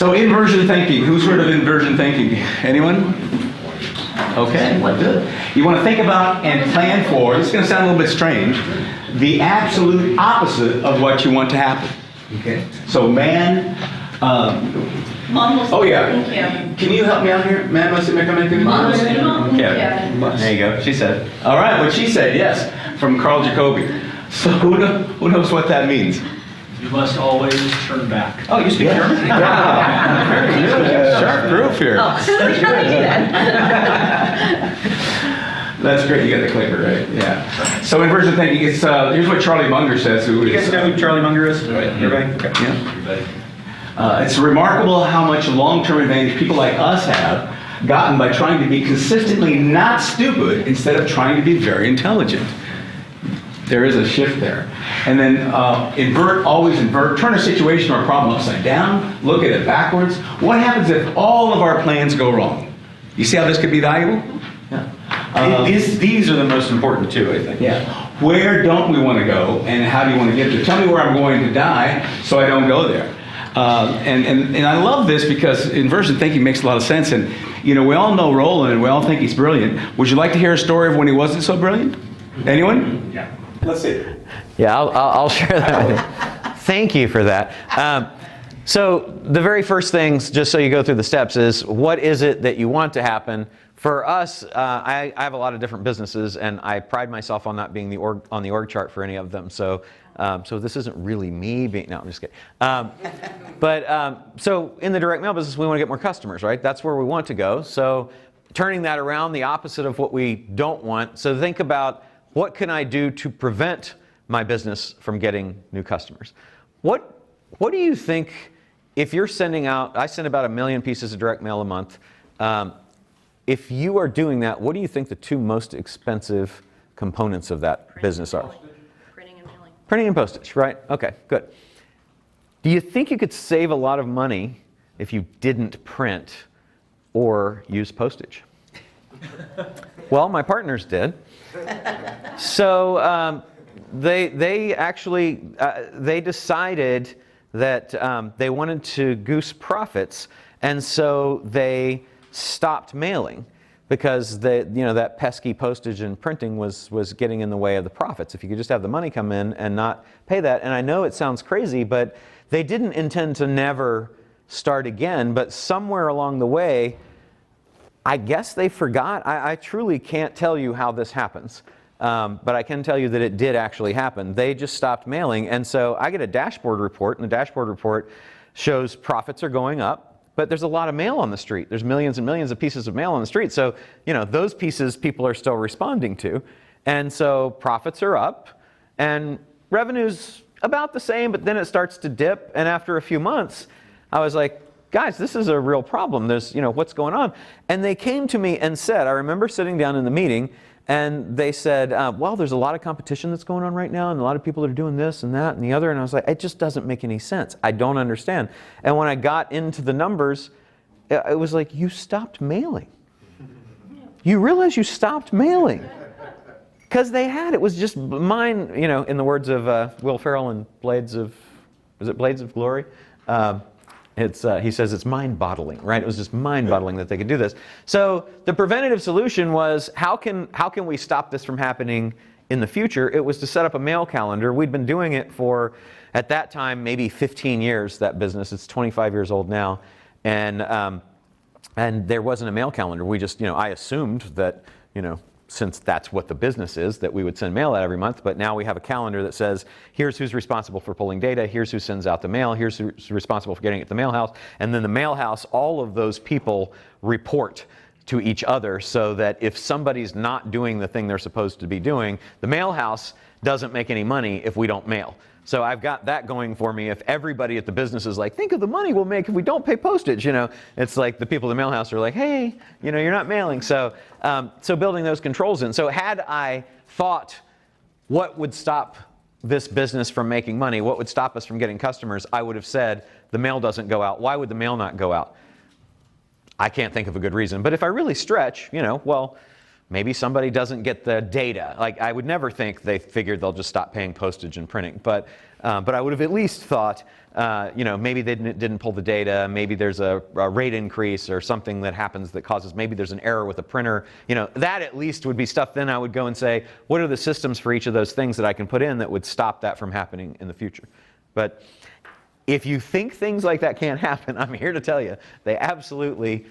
So inversion thinking, who's heard of inversion thinking? Anyone? Okay, good. You want to think about and plan for, this is going to sound a little bit strange, the absolute opposite of what you want to happen. Okay? So man, Mom was Kevin. Can you help me out here? Man must make Kevin. Kevin. There you go, she said. All right, what she said, yes, from Carl Jacobi. So who knows what that means? You must always turn back. Oh, you speak German? Yeah. Very good. Sharp group here. That's great. You got the clicker, right? Yeah. So inversion thinking, it's, here's what Charlie Munger says. Who You guys know who Charlie Munger is? Everybody? Okay. Yeah. It's remarkable how much long-term advantage people like us have gotten by trying to be consistently not stupid instead of trying to be very intelligent. There is a shift there. And then invert, always invert, turn a situation or a problem upside down, look at it backwards. What happens if all of our plans go wrong? You see how this could be valuable? Yeah. These are the most important too, I think. Yeah. Where don't we want to go, and how do you want to get there? Tell me where I'm going to die so I don't go there. And I love this because inversion thinking makes a lot of sense. And you know, we all know Roland and we all think he's brilliant. Would you like to hear a story of when he wasn't so brilliant? Anyone? Yeah. Let's see. Yeah, I'll share that. Thank you for that. So the very first things, just so you go through the steps, is what is it that you want to happen? For us, I have a lot of different businesses, and I pride myself on not being on the org chart for any of them. So this isn't really me being, no, I'm just kidding. So in the direct mail business, we want to get more customers, right? That's where we want to go. So turning that around, the opposite of what we don't want. So think about, what can I do to prevent my business from getting new customers? What do you think, if you're sending out, I send about 1 million pieces of direct mail a month. If you are doing that, what do you think the two most expensive components of that business are? Printing and mailing. Printing and postage, right? Okay, good. Do you think you could save a lot of money if you didn't print or use postage? Well, my partners did. So they actually they decided that they wanted to goose profits, and so they stopped mailing because that pesky postage and printing was getting in the way of the profits. If you could just have the money come in and not pay that, and I know it sounds crazy, but they didn't intend to never start again, but somewhere along the way, I guess they forgot. I truly can't tell you how this happens, but I can tell you that it did actually happen. They just stopped mailing, and so I get a dashboard report, and the dashboard report shows profits are going up, but there's a lot of mail on the street. There's millions and millions of pieces of mail on the street, so those pieces people are still responding to, and so profits are up, and revenue's about the same, but then it starts to dip, and after a few months, I was like, guys, this is a real problem. There's, what's going on? And they came to me and said, I remember sitting down in the meeting, and they said, well, there's a lot of competition that's going on right now, and a lot of people that are doing this and that and the other. And I was like, it just doesn't make any sense. I don't understand. And when I got into the numbers, it was like, you stopped mailing. You realize you stopped mailing. Because it was just mine, in the words of Will Ferrell in Blades of Glory? He says it's mind-boggling, right? It was just mind-boggling that they could do this. So the preventative solution was, how can we stop this from happening in the future? It was to set up a mail calendar. We'd been doing it for, at that time, maybe 15 years, that business. It's 25 years old now. And there wasn't a mail calendar. We just, I assumed that, since that's what the business is, that we would send mail out every month, but now we have a calendar that says, here's who's responsible for pulling data, here's who sends out the mail, here's who's responsible for getting it to the mail house, and then the mail house, all of those people report to each other so that if somebody's not doing the thing they're supposed to be doing, the mail house doesn't make any money if we don't mail. So I've got that going for me. If everybody at the business is like, think of the money we'll make if we don't pay postage, it's like the people at the mail house are like, hey, you're not mailing. So building those controls in. So had I thought what would stop this business from making money, what would stop us from getting customers, I would have said the mail doesn't go out. Why would the mail not go out? I can't think of a good reason. But if I really stretch, Maybe somebody doesn't get the data. Like, I would never think they figured they'll just stop paying postage and printing, but I would have at least thought, maybe they didn't pull the data, maybe there's a rate increase or something that happens that causes, maybe there's an error with a printer. That at least would be stuff. Then I would go and say, what are the systems for each of those things that I can put in that would stop that from happening in the future? But if you think things like that can't happen, I'm here to tell you, they absolutely